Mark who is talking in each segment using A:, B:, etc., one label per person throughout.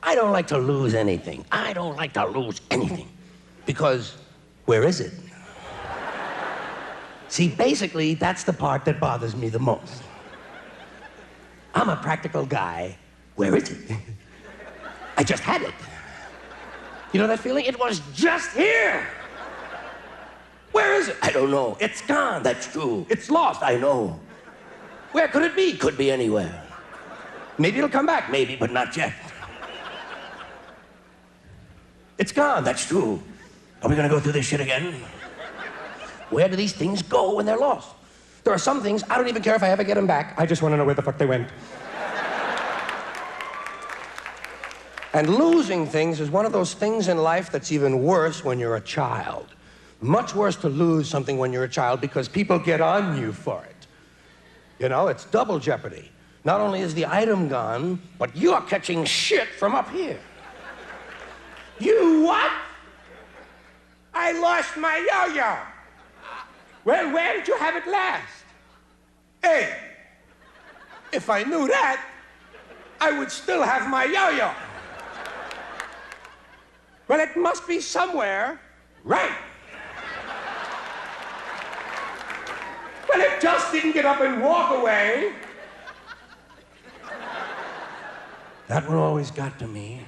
A: I don't like to lose anything. I don't like to lose anything. Because where is it? See, basically, that's the part that bothers me the most. I'm a practical guy. Where is it? I just had it. You know that feeling? It was just here. Where is it? I don't know. It's gone. That's true. It's lost. I know. Where could it be? Could be anywhere. Maybe it'll come back. Maybe, but not yet. It's gone. That's true. Are we gonna go through this shit again? Where do these things go when they're lost? There are some things, I don't even care if I ever get them back. I just want to know where the fuck they went. And losing things is one of those things in life that's even worse when you're a child. Much worse to lose something when you're a child because people get on you for it. You know, it's double jeopardy. Not only is the item gone, but you're catching shit from up here. You what? I lost my yo-yo. Well, where did you have it last? Hey, if I knew that, I would still have my yo-yo. Well, it must be somewhere, right? Well, it just didn't get up and walk away. That one always got to me.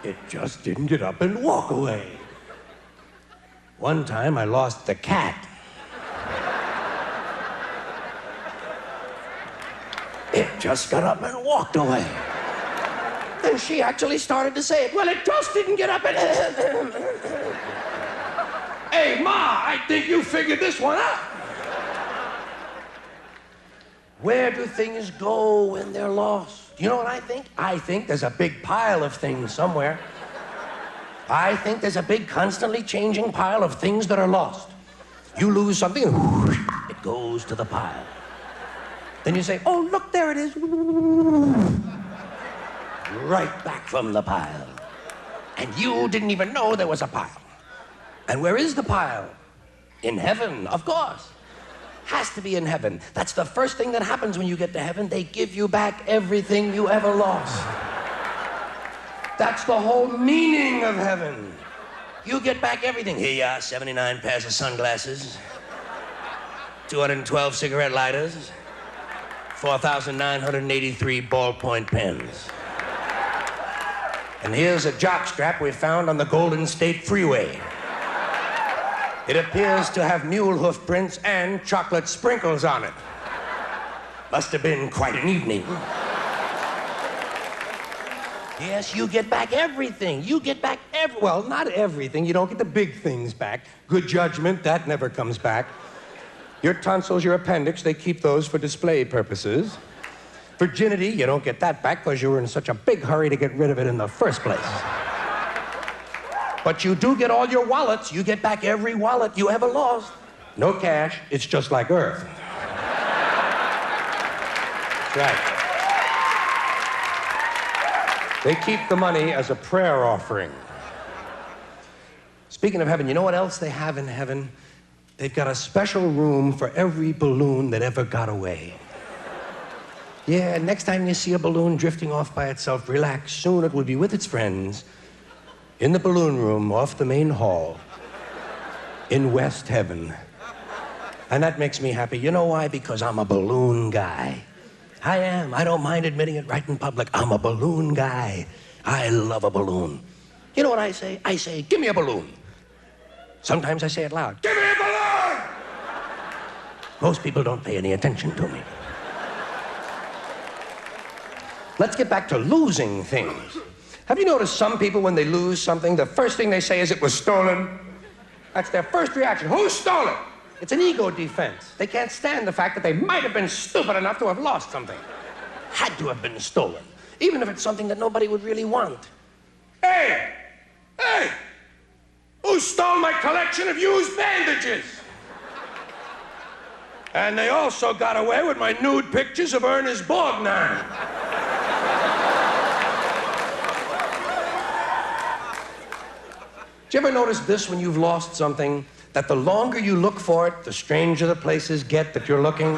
A: It just didn't get up and walk away. One time I lost the cat. It just got up and walked away. Then she actually started to say it. Well, it just didn't get up and... Hey, Ma, I think you figured this one out. Where do things go when they're lost? You know what I think? I think there's a big pile of things somewhere. I think there's a big, constantly changing pile of things that are lost. You lose something, it goes to the pile. Then you say, oh, look, there it is. Right back from the pile. And you didn't even know there was a pile. And where is the pile? In heaven, of course. Has to be in heaven. That's the first thing that happens when you get to heaven. They give you back everything you ever lost. That's the whole meaning of heaven. You get back everything. Here you are, 79 pairs of sunglasses, 212 cigarette lighters, 4,983 ballpoint pens. And here's a jockstrap we found on the Golden State Freeway. It appears to have mule hoof prints and chocolate sprinkles on it. Must have been quite an evening. Yes, you get back everything. You get back well, not everything. You don't get the big things back. Good judgment, that never comes back. Your tonsils, your appendix, they keep those for display purposes. Virginity, you don't get that back because you were in such a big hurry to get rid of it in the first place. But you do get all your wallets. You get back every wallet you ever lost. No cash. It's just like Earth. That's right. They keep the money as a prayer offering. Speaking of heaven, you know what else they have in heaven? They've got a special room for every balloon that ever got away. Yeah, next time you see a balloon drifting off by itself, relax. Soon it will be with its friends in the balloon room off the main hall in West Heaven. And that makes me happy. You know why? Because I'm a balloon guy. I am. I don't mind admitting it right in public. I'm a balloon guy. I love a balloon. You know what I say? I say, give me a balloon. Sometimes I say it loud. Give me a balloon! Most people don't pay any attention to me. Let's get back to losing things. Have you noticed some people, when they lose something, the first thing they say is it was stolen? That's their first reaction. Who stole it? It's an ego defense. They can't stand the fact that they might have been stupid enough to have lost something. Had to have been stolen, even if it's something that nobody would really want. Hey! Hey! Who stole my collection of used bandages? And they also got away with my nude pictures of Ernest Borgnine. Do you ever notice this when you've lost something? That the longer you look for it, the stranger the places get that you're looking?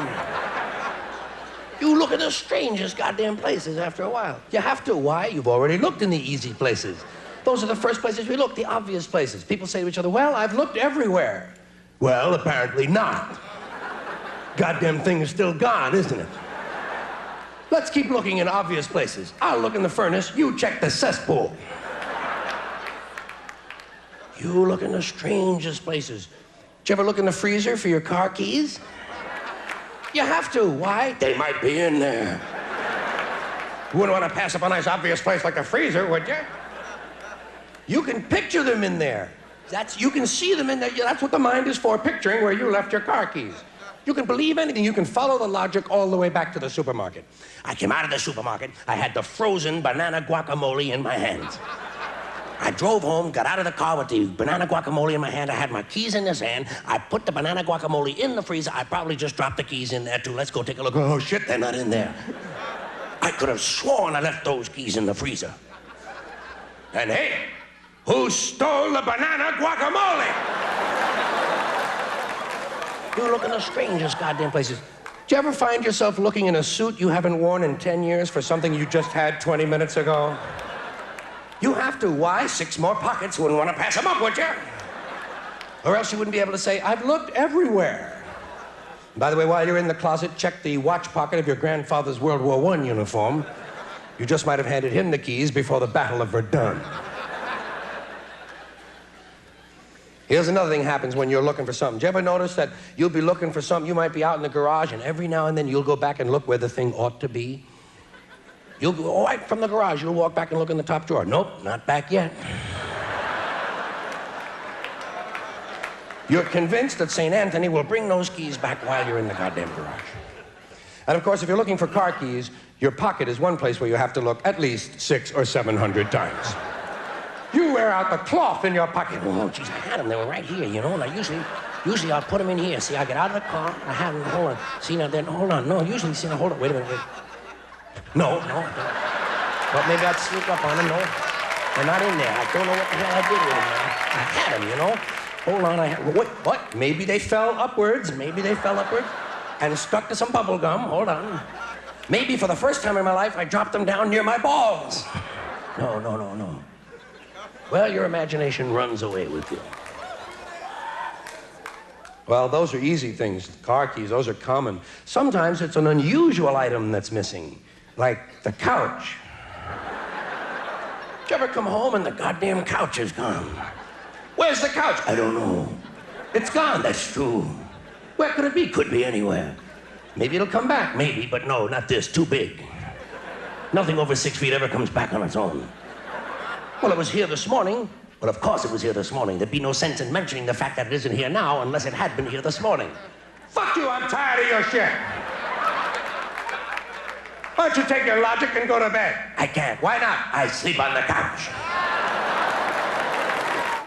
A: You look at the strangest goddamn places after a while. You have to. Why? You've already looked in the easy places. Those are the first places we look, the obvious places. People say to each other, well, I've looked everywhere. Well, apparently not. Goddamn thing is still gone, isn't it? Let's keep looking in obvious places. I'll look in the furnace, you check the cesspool. You look in the strangest places. Did you ever look in the freezer for your car keys? You have to. Why? They might be in there. You wouldn't want to pass up a nice obvious place like the freezer, would you? You can picture them in there. You can see them in there. That's what the mind is for, picturing where you left your car keys. You can believe anything. You can follow the logic all the way back to the supermarket. I came out of the supermarket. I had the frozen banana guacamole in my hands. I drove home, got out of the car with the banana guacamole in my hand. I had my keys in this hand. I put the banana guacamole in the freezer. I probably just dropped the keys in there, too. Let's go take a look. Oh, shit, they're not in there. I could have sworn I left those keys in the freezer. And hey, who stole the banana guacamole? You look in the strangest goddamn places. Do you ever find yourself looking in a suit you haven't worn in 10 years for something you just had 20 minutes ago? You have to. Why? 6 more pockets. Wouldn't want to pass them up, would you? Or else you wouldn't be able to say, I've looked everywhere. By the way, while you're in the closet, check the watch pocket of your grandfather's World War I uniform. You just might have handed him the keys before the Battle of Verdun. Here's another thing happens when you're looking for something. Do you ever notice that you'll be looking for something, you might be out in the garage, and every now and then you'll go back and look where the thing ought to be? You'll go right from the garage, you'll walk back and look in the top drawer. Nope, not back yet. You're convinced that St. Anthony will bring those keys back while you're in the goddamn garage. And of course, if you're looking for car keys, your pocket is one place where you have to look at least 600 or 700 times. You wear out the cloth in your pocket. Oh, geez, I had them. They were right here, you know. And I usually I'll put them in here. See, I get out of the car. I have them. Hold on. See, now then, hold on. No, usually, see, now, hold on. Wait a minute. Wait. No. But maybe I'd sneak up on them. No, they're not in there. I don't know what the hell I did with them. I had them, you know. Hold on. What? Maybe they fell upwards. And stuck to some bubble gum. Hold on. Maybe for the first time in my life, I dropped them down near my balls. No. Well, your imagination runs away with you. Well, those are easy things. Car keys, those are common. Sometimes it's an unusual item that's missing, like the couch. Did you ever come home and the goddamn couch is gone? Where's the couch? I don't know. It's gone, that's true. Where could it be? Could be anywhere. Maybe it'll come back, maybe, but no, not this, too big. Nothing over 6 feet ever comes back on its own. Well, it was here this morning. Well, of course it was here this morning. There'd be no sense in mentioning the fact that it isn't here now unless it had been here this morning. Fuck you, I'm tired of your shit. Why don't you take your logic and go to bed? I can't. Why not? I sleep on the couch.